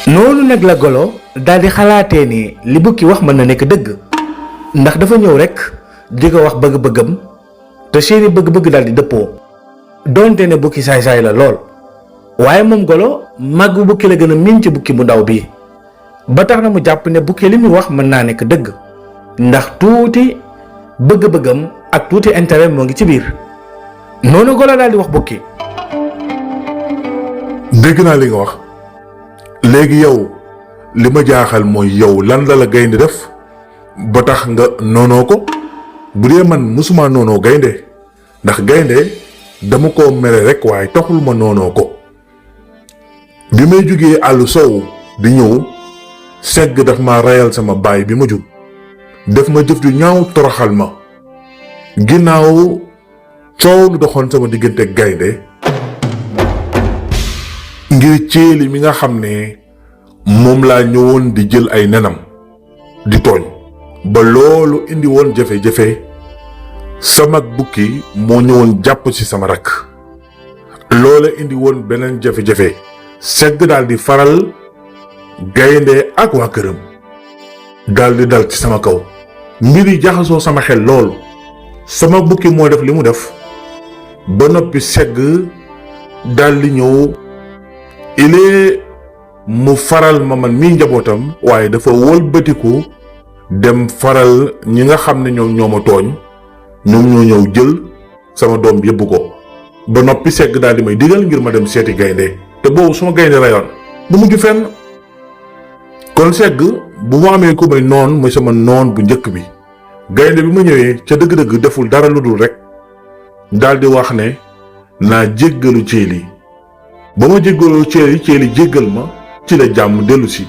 noonu nag la golo daal di xalaatee ni li bukki wax mën na nekk dëgg ndax dafa ñëw rek di ko wax bëgg-bëggam te seeni bëgg-bëgg daal di dëppoo donte ne bukki saay-saay la lool waaye moom golo màggu bukki la gën a miin ci bukki bu ndaw bii ba tax na mu jàpp ne bukki li muy wax mën naa nekk dëgg ndax tuuti bëgg-bëggam ak tuuti intérêt moo ngi ci biir noonu golo daal di wax bukki. dégg naa li nga wax léegi yow li ma jaaxal mooy yow lan la gaynde def ba tax nga noonoo ko bu dee man musuma noonoo gaynde ndax gaynde dama ko mere rek waaye taxul ma noonoo ko bi may jógee àllu sow di ñëw segg daf ma reyal sama baay bi ma jur def ma jëf ju ñaaw toroxal ma ginnaaw coow lu doxoon sama diggante gaynde ngir ceeli mi nga xam ne moom laa ñëwoon di jël ay nenam di tooñ ba loolu indi woon jafe-jafe sama bukki moo ñëwoon jàpp ci sama rakk loola indi woon beneen jafe-jafe segg daal di faral gaynde ak waa këram daal di dal ci sama kaw mbir yi jaxasoo sama xel lool sama bukki moo def li mu def ba noppi segg daal di ñëw ilee mu faral ma man mii njabootam waaye dafa wëlbatiku dem faral ñi nga xam ne ñoo ma tooñ ñoom ñoo ñëw jël sama doom yóbbu ko ba noppi segg daal di may digal ngir ma dem seeti gaynde te boobu suma gaynde rayoon du mujj fenn kon segg bu ma amee ku may noon mooy sama noon bu njëkk bi gaynde bi ma ñëwee ca dëgg-dëgg deful dara lu dul rek daal di wax ne naa jéggalu ceeli ba ma jéggaloo ceeli jéggal ma ci la jàmm dellu si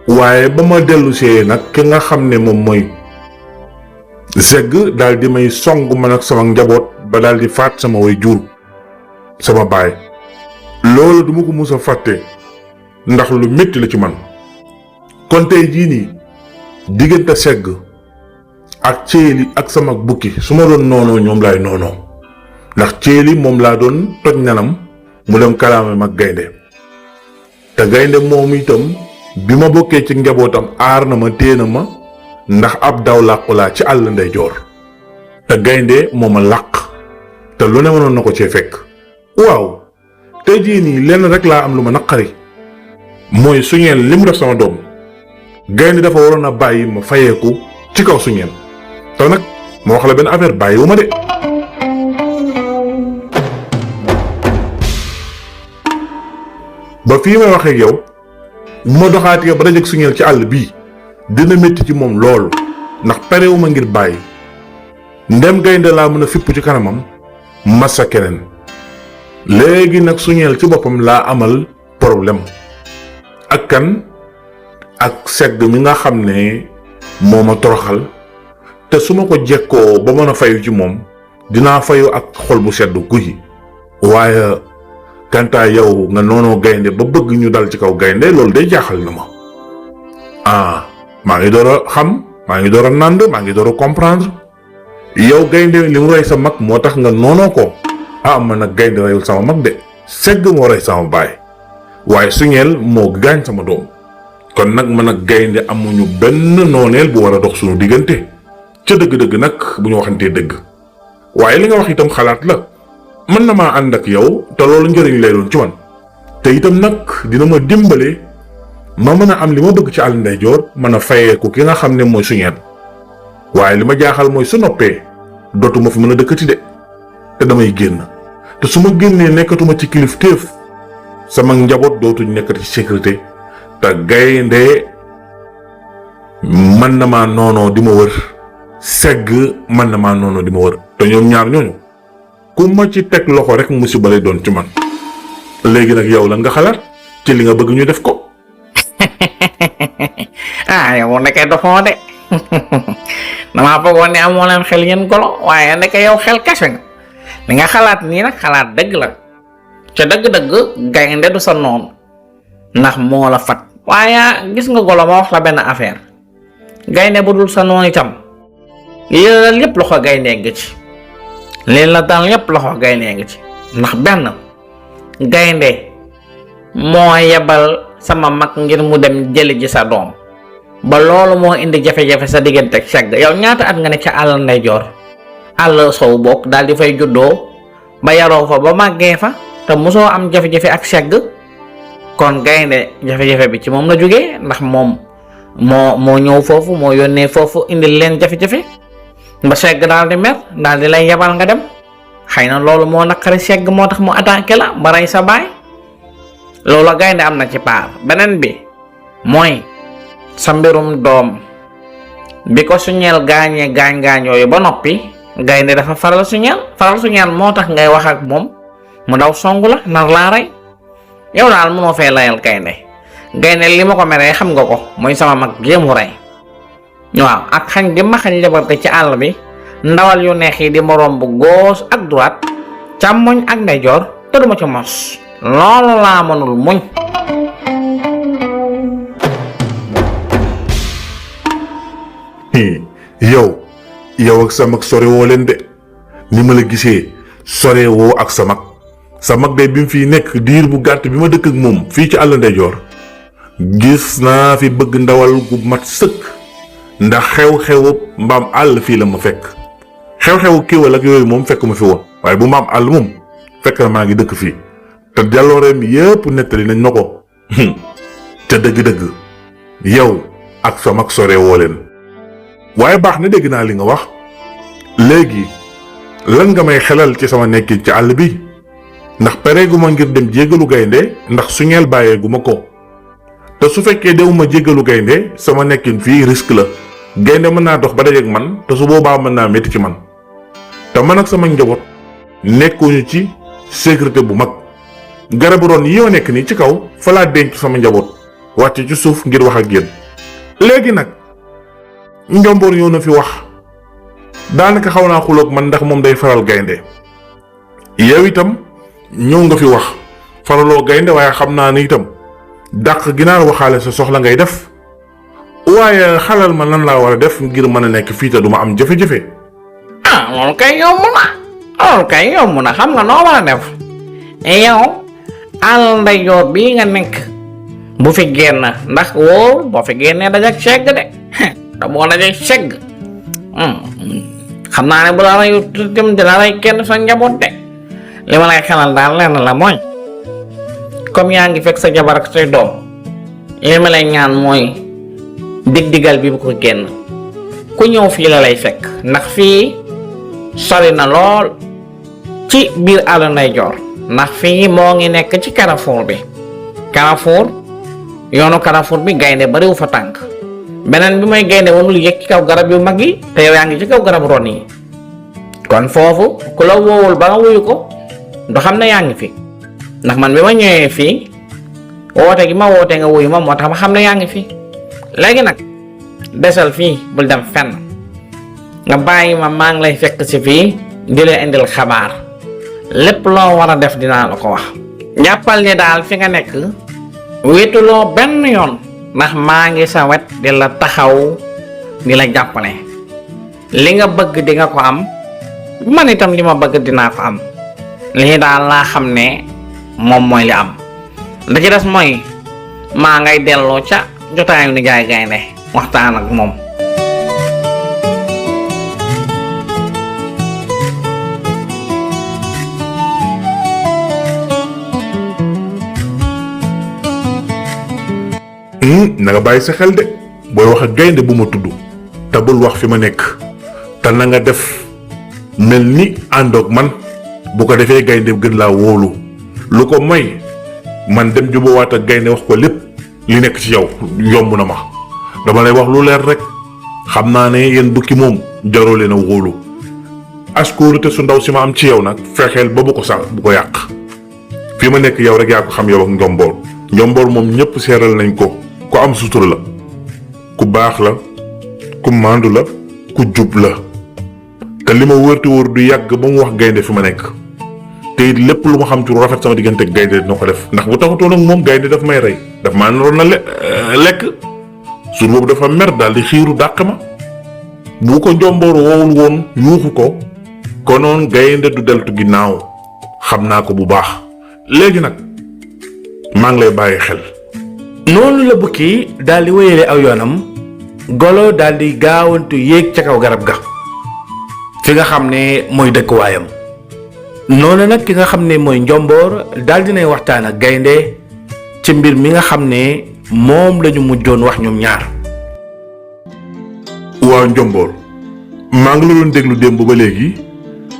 waaye ba ma dellu see nag ki nga xam ne moom mooy segg daal di may song man ak sama njaboot ba daal di faat sama way jur sama baay loolu duma ko mus a fàtte ndax lu métti la ci man kon tey jii nii diggante segg ak ceeli ak sama bukki su ma doon noonoo ñoom laay noonoo ndax ceeli moom laa doon toj nanam mu dem kalaame mag gaynde te gaynde moom itam bi ma bokkee ci njabootam aar na ma téye na ma ndax ab daw làqu laa ci àll ndeyjoor te gaynde moo ma làq te lu ne mënoon na ko cee fekk waaw tey jii nii lenn rek laa am lu ma naqari mooy suñeel li mu def sama doom gaynde dafa waroon a bàyyi ma fayeeku ci kaw suñeel te nag ma wax la benn affaire bàyyiwu ma de ba fii may waxee yow bu ma doxaatee ba dajeg suñeel ci àll bii dina métti ci moom loolu ndax parewuma ngir bàyyi ndem gaynde laa mën a fipp ci kanamam massa keneen léegi nag suñeel ci boppam laa amal problème ak kan ak segg mi nga xam ne moo ma toroxal te su ma ko jekkoo ba mën a fayu ci moom dinaa fayu ak xol bu sedd guy waaye kantaa yow nga noonoo gaynde ba bëgg ñu dal ci kaw gaynde loolu day jaaxal na ma maa ngi door a xam maa ngi door a nànd maa ngi door a comprendre yow gaynde li mu rey sa mag moo tax nga noonoo ko man nag gaynde reyul sama mag de segg moo rey sama baay waaye suñeel moo gaañ sama doom kon nag man ak gaynde amuñu benn nooneel bu war a dox suñu diggante ca dëgg-dëgg nag bu ñu waxantee dëgg waaye li nga wax itam xalaat la mën na maa ànd ak yow te loolu njëriñ lay doon ci man te itam nag dina ma dimbale ma mën a am li ma bëgg ci àll ndeyjoor mën a fayeeku ki nga xam ne mooy suñeel waaye li ma jaaxal mooy su noppee dootuma fi mën a dëkkati de te damay génn te su ma génnee nekkatuma ci kilifteef sama njaboot dootuñ nekkati ci sécurité te gaynde mën na maa noonoo di ma wër segg mën na maa noonoo di ma wër te ñoom ñaar ñooñu ku ma ci teg loxo rek musiba lay doon ci man léegi nag yow lan nga xalaat ci li nga bëgg ñu def ko. yow ndeke dofoo de damaa foogoon ne amoo leen xel yéen golo waaye ndeke yow xel kese nga li nga xalaat nii nag xalaat dëgg la ca dëgg-dëgg gaynde du sa noonu ndax moo la fat. waaye gis nga golo ma wax la benn affaire gaynde bu dul sa noonu itam lii la dal yépp loxo gaynde ngi ci lii la dal yépp loxo gaynde ngi ci ndax benn gaynde moo yebal sama mag ngir mu dem jëli ji sa doom ba loolu moo indi jafe-jafe sa diggante ak segg. yow ñaata at nga ne ca àll ndeyjoor àll sow bokk daal di fay juddoo ba yaroo fa ba màggee fa te mosoo am jafe-jafe ak segg. kon gaynde jafe-jafe bi ci moom la jógee ndax moom moo ñëw foofu moo yónnee foofu indil leen jafe-jafe ba segg daal di mer daal di lay yebal nga dem. xëy na loolu moo naqari segg moo tax mu attaqué la ba rey sa baay loolu gaynde am na ci paar. beneen bi mooy sa mbirum doom bi ko suñeel gaañee gaañ-gaañ yooyu ba noppi gaynde dafa faral suñeel moo tax ngay wax ak moom mu daw songu la nar laa rey. yow daal mënoo fee layal gaynde li ma ko meree xam nga ko mooy sama mag jéemu rey waaw ak xañ gi ma xañ liberte ci àll bi ndawal yu neex yi di moroom bu gauche ak droite càmmoñ ak ndeyjoor te duma ci mos loolu laa mënul muñ. yow ak sa mag sore woo leen de ni ma la gisee sore woo ak sa mag de bi mu fiy nekk diir bu gàtt bi ma dëkk ak moom fii ci àll ndeyjoor gis naa fi bëgg ndawal gu mat sëkk ndax xew-xewu mbaam àll fii la ma fekk. xew-xewu kéwal ak yooyu moom fekk ma fi woon waaye bu mbaam àll moom fekk na maa ngi dëkk fii te jallooreem yépp nettali nañ ma ko. te dëgg-dëgg yow ak sa mag sore woo leen waaye baax na dégg naa li nga wax léegi lan nga may xelal ci sama nekkin ci àll bi ndax pareegu ma ngir dem jéggalu gaynde ndax su ngeel bàyyeegu ma ko te su fekkee dewuma jéggalu gaynde sama nekkin fii risque la gaynde mën naa dox ba dajeek man te su boobaa mën naa métti ci man te man ak sama njaboot nekkuñu ci sécurité bu mag garabu ron yi ma nekk nii ci kaw fa laa denc sama njaboot wàcc ci suuf ngir wax ak yéen. léegi nag njomboor ñëw na fi wax daanaka xaw naa xuloog man ndax moom day faral gaynde yow itam ñëw nga fi wax faraloo gaynde waaye xam naa ni itam dàq ginaar waxaale sa soxla ngay def waaye xalal ma lan laa war a def ngir mën a nekk fii te duma am jafe-jafe. loolu kay yomb na xam nga noo war a def yow àll ndeyjoor bii nga nekk bu fi génn ndax wóor boo fi génnee dajak segg de te boo dajak segg xam naa ne bu la reyu tim dina rey kenn sa njaboot de li ma lay xelal daal lenn la mooy comme yaa ngi fekk sa jabar ak say doom li ma lay ñaan mooy dig-digal bi bu ko génn ku ñëw fii la lay fekk ndax fii sori na lool ci biir àll ndeyjoor ndax fii moo ngi nekk ci Carrefour bi yoonu Carrefour bi gaynde bariwu fa tànk beneen bi mooy gaynde wanul yëg ci kaw garab yu mag yi te yow yaa ngi ci kaw garab ron yi kon foofu ku la woowul ba nga wuyu ko du xam ne yaa ngi fi ndax man bi ma ñëwee fii woote gi ma woote nga wuyu ma moo tax ma xam ne yaa ngi fi léegi nag desal fii bul dem fenn nga bàyyi ma maa ngi lay fekk si fii di la indil xabaar lépp loo war a def dinaa la ko wax jàppal ni daal fi nga nekk wéetuloo benn yoon ndax maa ngi sa wet di la taxaw di la jàppale li nga bëgg di nga ko am man itam li ma bëgg dinaa ko am lii daal laa xam ne moom mooy li am da ci des mooy maa ngay delloo ca jotaayu nijaay gaynde waxtaan ak moom. na nga bàyyi sa xel de booy wax ak gaynde bu ma tudd te bul wax fi ma nekk te na nga def mel ni àndoog man bu ko defee gaynde gën laa wóolu lu ko moy man dem jubawaat ak gaynde wax ko lépp li nekk ci yow yomb na ma dama lay wax lu leer rek xam naa ne yéen bukki moom jaroo leen a wóolu askóolute su ndaw si ma am ci yow nag fexeel ba bu ko sax bu ko yàq fi ma nekk yow rek yaa ko xam yow ak njomboor moom ñëpp seeral nañ ko ku am sutura la ku baax la ku màndu la ku jub la te li ma wërti wër du yàgg ba mu wax gaynde fi ma nekk te it lépp lu ma xam ci lu rafet sama diggante gaynde dina ko def ndax bu taxutoon ak moom gaynde daf may rey daf maa naroon na lekk suur boobu dafa mer daal di xiiru dàq ma bu ko njomboor woowul woon yuuxu ko konoon gaynde du deltu ginnaaw xam naa ko bu baax léegi nag maa ngi lay bàyyi xel. noonu la bukki daal di wéyale aw yoonam golo daal di gaawantu yéeg ca kaw garab ga fi nga xam ne mooy dëkkuwaayam noonu nag ki nga xam ne mooy njomboor daal dinay waxtaan ak gaynde ci mbir mi nga xam ne moom lañu mujjoon wax ñoom ñaar. waaw njomboor maa ngi la doon déglu démb ba léegi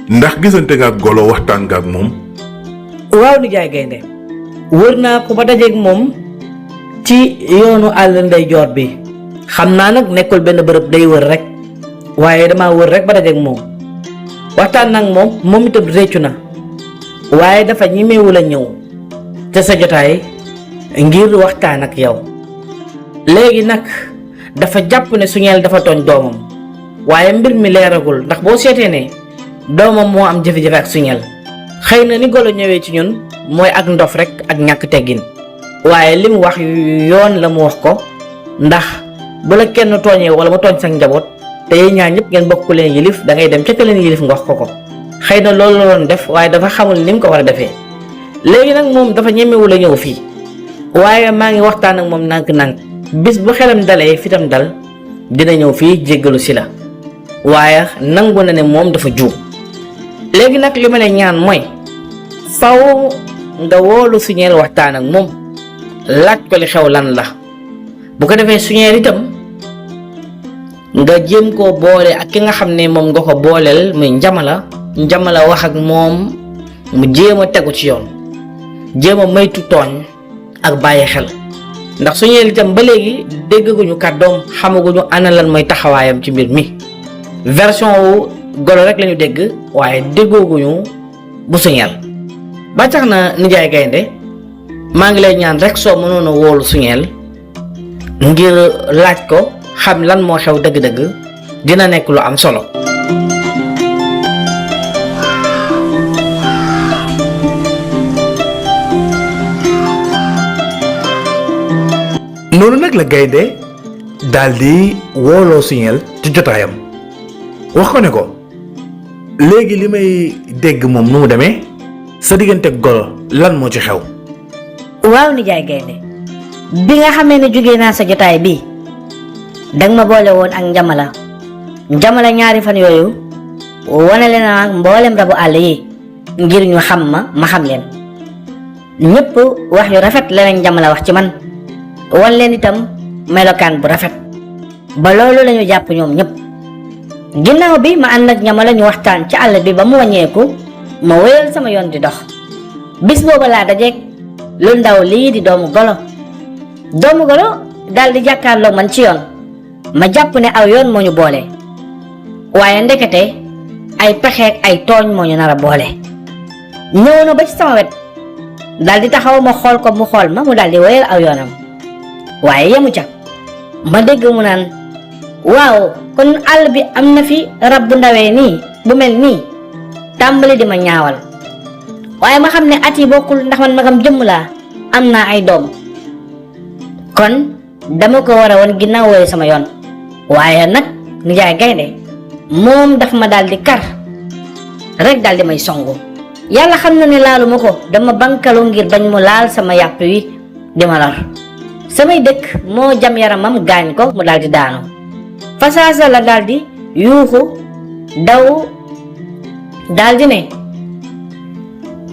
ndax gisante nga ak golo waxtaan nga ak moom. waaw nijaay gaynde wër naa ko ba dajeeg moom ci yoonu àll ndeyjoor bi xam naa nag nekkul benn bërëb day wër rek waaye dama wër rek ba dajeeg moom waxtaan nag moom itam réccu na waaye dafa ñemewul a ñëw te sa jotaay ngir waxtaan ak yow léegi nag dafa jàpp ne Suñeel dafa tooñ doomam waaye mbir mi leeragul ndax boo seetee ne doomam moo am jafe-jafe ak Suñeel xëy na ni golo ñëwee ci ñun mooy ak ndof rek ak ñàkk teggin waaye li mu wax yoon la mu wax ko ndax bu la kenn tooñee wala mu tooñ sa njaboot te yéen ñaar ñëpp ngeen bokk leen yilif da ngay dem ca ka leen yilif nga wax ko xëy na loolu la doon def waaye dafa xamul ni mu ko war a defee léegi nag moom dafa ñemewul a ñëw fii waaye maa ngi waxtaan ak moom nànk-nànk bis bu xelam dalee fitam dal dina ñëw fii jéggalu si la waaye nangu na ne moom dafa juum léegi nag li ma lay ñaan mooy faw nga woolu Suñeel waxtaan ak moom laaj ko li xew lan la bu ko defee Suñeel itam nga jéem koo boole ak ki nga xam ne moom nga ko booleel muy njamala wax ak moom mu jéem a tegu ci yoon jéem a moytu tooñ ak bàyyi xel ndax Suñeel itam ba léegi déggaguñu kàddoom xamaguñu ana lan mooy taxawaayam ci mbir mi version wu golo rek lañu dégg waaye déggooguñu bu Suñeel ba tax na nijaay gaynde maa ngi lay ñaan rek soo mënoon a wóolu Suñeel ngir laaj ko xam lan moo xew dëgg-dëgg dina nekk lu am solo. noonu nag la gaynde daldi wooloo Suñeel ci jotaayam wax ko ne ko léegi li may dégg moom nu mu demee sa diggante golo lan moo ci xew. waaw nijaay gaynde bi nga xamee ne jóge naa sa jotaay bi danga ma boole woon ak njamala ñaari fan yooyu wanale na ak mboolem rabu àll yi ngir ñu xam ma xam leen ñëpp wax yu rafet la leen njamala wax ci man wan leen itam melokaan bu rafet ba loolu lañu jàpp ñoom ñëpp ginnaaw bi ma ànd ak njamala ñu waxtaan ci àll bi ba mu wàññeeku ma wéyal sama yoon di dox bis booba laa dajeeg lu ndaw lii di doomu golo daal di jàkkaarloo man ci yoon ma jàpp ne aw yoon moo ñu boole waaye ndekete ay pexeek ay tooñ moo ñu nar a boole ñëw na ba ci sama wet daal di taxaw ma xool ko mu xool ma mu daal di wéyal aw yoonam waaye yemu ca ma dégg mu naan waaw kon àll bi am na fi rab bu ndawee nii bu mel nii tàmbali di ma ñaawal waaye ma xam ne at yi bokkul ndax man magam jëmm laa am naa ay doom kon dama ko war a woon ginnaaw wooyu sama yoon waaye nag nijaay gaynde moom daf ma daal di kar rek daal di may songu yàlla xam na ne laalu ma ko dama bankalu ngir bañ mu laal sama yàpp wi di ma lor samay dëkk moo jam yaramam gaañ ko mu daal di daanu fasaasa la daal di yuuxu daw daal di ne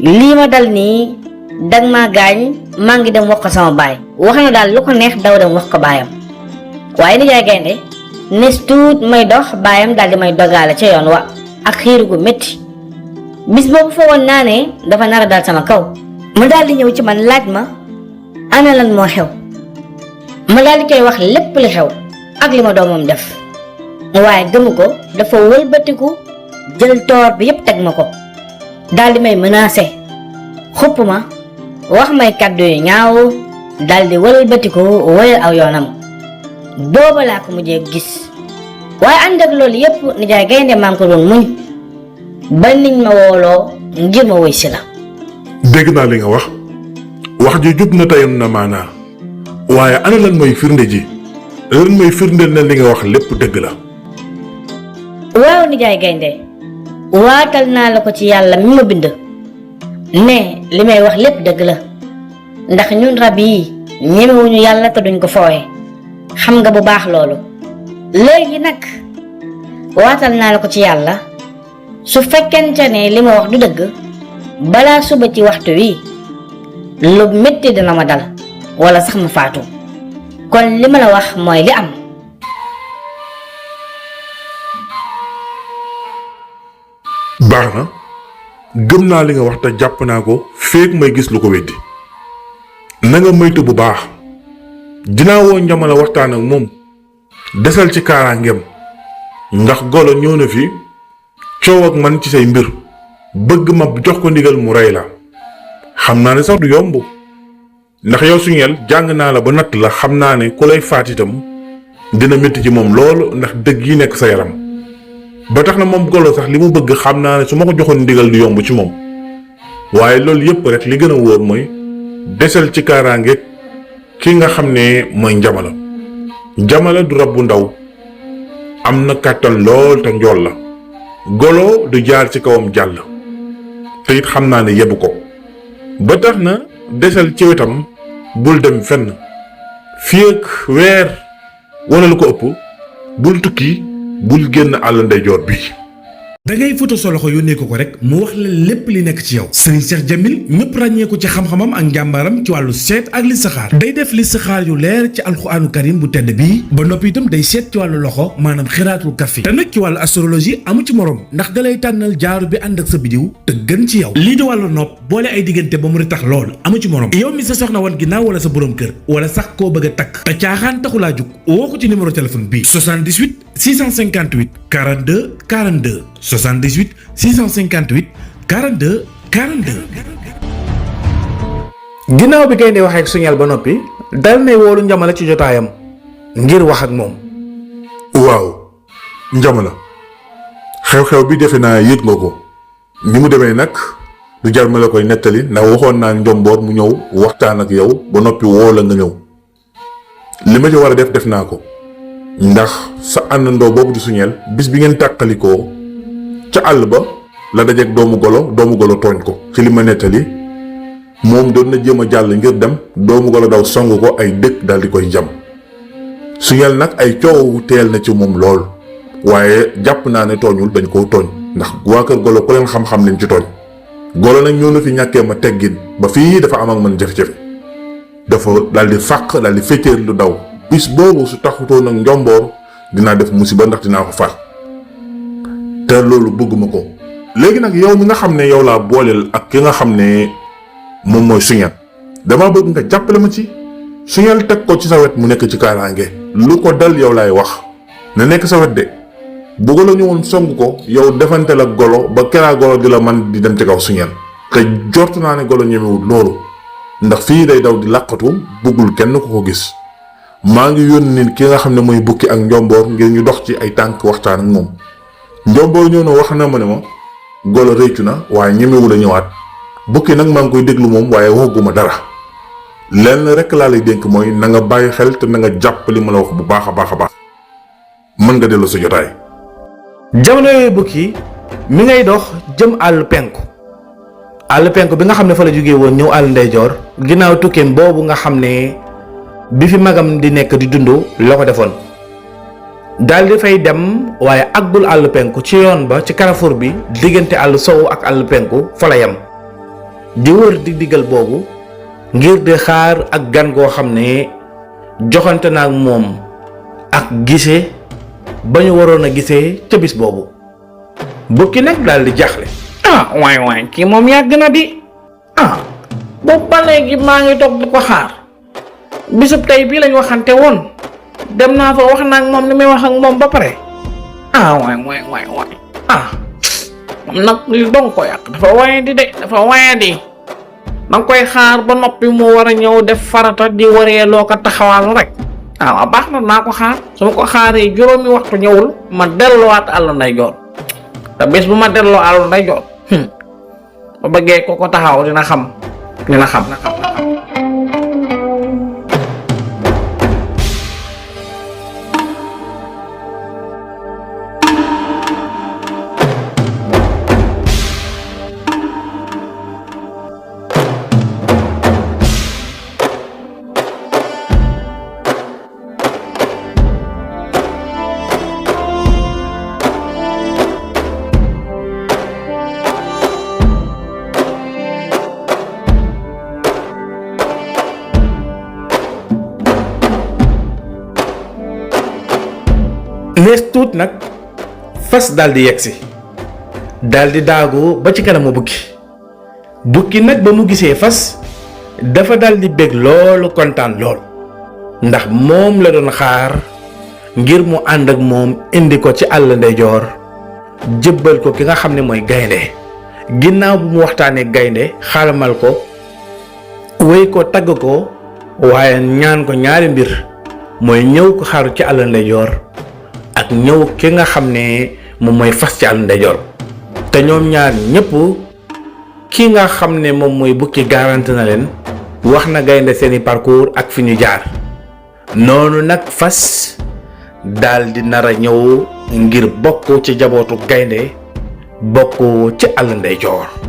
lii ma dal nii dag ma gaañ maa ngi dem wax ko sama baay wax na daal lu ko neex daw dem wax ko baayam waaye nijaay gaynde nes tuut may dox baayam daal di may dogaale ca yoon wa ak xiir gu métti bis boobu fa woon naa ne dafa nar a dal sama kaw mu daal di ñëw ci man laaj ma ana lan moo xew ma daal di koy wax lépp li xew ak li ma doomam def waaye gëmu ko dafa wëlbatiku jël toor bi yépp teg ma ko daal di may menacé xupp ma wax may kàddu yu ñaaw daal di wëlbatiku wëyal aw yoonam booba laa ko mujjee gis waaye ànd ak loolu yépp nijaay gaynde maa ngi ko doon muñ ba niñ ma wooloo ngir ma woy si la dégg naa li nga wax ji jub na tayoon na maanaa waaye ana lan mooy firnde ji lan mooy firndeel na li nga wax lépp dëgg la. waaw nijaay gaynde waatal naa la ko ci yàlla mi ma bind ne li may wax lépp dëgg la ndax ñun rab yi ñemewuñu yàlla te duñ ko foowe xam nga bu baax loolu. léegi nag waatal naa la ko ci yàlla su fekkente ne li ma wax du dëgg balaa suba ci waxtu wi lu metti dina ma dal wala sax ma faatu kon li ma la wax mooy li am. baax na gëm naa li nga wax te jàpp naa ko feek may gis lu ko weddi na nga moytu bu baax dinaa woo Njamala waxtaan ak moom desal ci kaaraangeem ndax golo ñëw na fi coow ak man ci say mbir bëgg ma jox ko ndigal mu rey la xam naa ne sax du yomb ndax yow Suñel jàng naa la ba natt la xam naa ne ku lay faat itam dina métti ci moom loolu ndax dëgg yi nekk sa yaram ba tax na moom golo sax li mu bëgg xam naa ne su ma ko joxoon ndigal du yomb ci moom waaye loolu yépp rek li gën a wóor mooy desal ci kaaraange ki nga xam ne mooy Njamala du rab bu ndaw am na kàttan lool te njool la golo du jaar ci kawam jàll te it xam naa ne yebu ko ba tax na desal ci wetam bul dem fenn fii ak weer wala lu ko ëpp bul tukki bul génn àll ndeyjoor bi. da ngay foto sa loxo yónnee ko rek mu wax la lépp li nekk ci yow Serigne Cheikh Jamil ñëpp ràññee ko ci xam-xamam ak njàmbaaram ci wàllu seet ak listixaar day def listixaar yu leer ci alxuraanu karim bu tedd bii ba noppi itam day seet ci wàllu loxo maanaam xiraatul kafi te nag ci wàllu astrologie amu ci morom ndax dalay tànnal jaaru bi ànd ak sa bidiw te gën ci yow lii di wàllu nopp boole ay diggante ba mu ritax lool amu ci morom yow mi sa soxna wan ginnaaw wala sa borom kër wala sax koo bëgg a takk te caaxaan taxulaa jug woo ko ci numéro téléphone bi 78 658 42 42 78 658 42 42. ginnaaw bi gaynde waxee ak Suñel ba noppi dal nay woolu Njamala ci jotaayam ngir wax ak moom. waaw Njamala xew-xew bi defe naa yëg nga ko ni mu demee nag du jar ma la koy nettali ndax waxoon naa Njomboor mu ñëw waxtaan ak yow ba noppi woo la nga ñëw li ma ci war a def naa ko ndax sa àndandoo boobu di Suñel bis bi ngeen tàqalikoo ca àll ba la dajeeg doomu golo tooñ ko ci li ma nettali moom doon na jéem a jàll ngir dem doomu golo daw song ko ay dëkk dal di koy jam Suñel nag ay coow teel na ci moom lool waaye jàpp naa ne tooñul dañ koo tooñ ndax waa kër golo ku leen xam-xam leen ci tooñ golo nag ñëw na fi ñàkkee ma teggin ba fii dafa am ak man jafe-jafe dafa dal di fàq dal di féeteer lu daw bis boobu su taxutoo nag Njomboor dinaa def musiba ndax dinaa ko faat te loolu bëgguma ko léegi nag yow mi nga xam ne yow laa booleel ak ki nga xam ne moom mooy Suñel dama bëgg nga jàppale ma ci Suñel teg ko ci sa wet mu nekk ci kaaraange lu ko dal yow laay wax na nekk sa wet de bu golo ñëwoon song ko yow defante la golo ba keraa golo di la man di dem ci kaw Suñel te jortu naa ne golo ñemewul loolu ndax fii day daw di làqatu bëggul kenn ku ko gis maa ngi yónni ki nga xam ne mooy bukki ak Njomboor ngir ñu dox ci ay tànk waxtaan ak moom Njomboor ñëw na wax na ma ne ma golo réccu na waaye ñemewul a ñëwaat bukki nag maa ngi koy déglu moom waaye waxaguma dara lenn rek laa lay dénk mooy na nga bàyyi xel te na nga jàpp li ma la wax bu baax a baax a baax mën nga dellu sa jotaay. jamono yooyu bukki mi ngay dox jëm àll penku bi nga xam ne fa la jógee woon ñëw àll ndeyjoor ginnaaw tukkeem boobu nga xam ne bi fi magam di nekk di dund la ko defoon daal di fay dem waaye àggul àll penku ci yoon ba ci carrefour bi diggante àll sowu ak àll penku fa la yem di wër di diggal boobu ngir di xaar ak gan goo xam ne joxante na ak moom ak gisee ba ñu waroon a gisee ca bis boobu bukki nag daal di jaaxle. waay kii moom yàgg na di boobu ba léegi maa ngi toog di ko xaar bisub tey bii lañ waxante woon dem naa fa wax naa ak moom li may wax ak moom ba pare waay moom nag li dong ko yàq dafa waaye di danga koy xaar ba noppi mu war a ñëw def farata di waree loo ko taxawal rek waaw baax na naa ko xaar su ma ko xaaree juróomi waxtu ñëwul ma delluwaat àll ndeyjoor te bés bu ma delloo àll ndeyjoor ba bëggee ko taxaw dina xam. nees tuut nag fas daldi yegsi daldi daagu ba ci kanamu bukki nag ba mu gisee fas dafa daldi bég loolu kontaan lool ndax moom la doon xaar ngir mu ànd ak moom indi ko ci àll ndeyjoor jébbal ko ki nga xam ne mooy gaynde. ginnaaw bu mu waxtaanee gaynde xalamal ko wéy ko tagg ko waaye ñaan ko ñaari mbir mooy ñëw ko xaru ci àll ndeyjoor ak ñëw ki nga xam ne moom mooy fas ci àll ndeyjoor. te ñoom ñaar ñépp ki nga xam ne moom mooy bukki garanti na leen wax na gaynde seeni parcours ak fi ñu jaar. noonu nag fas daldi nar a ñëw ngir bokk ci jabootu gaynde bokk ci àll ndeyjoor.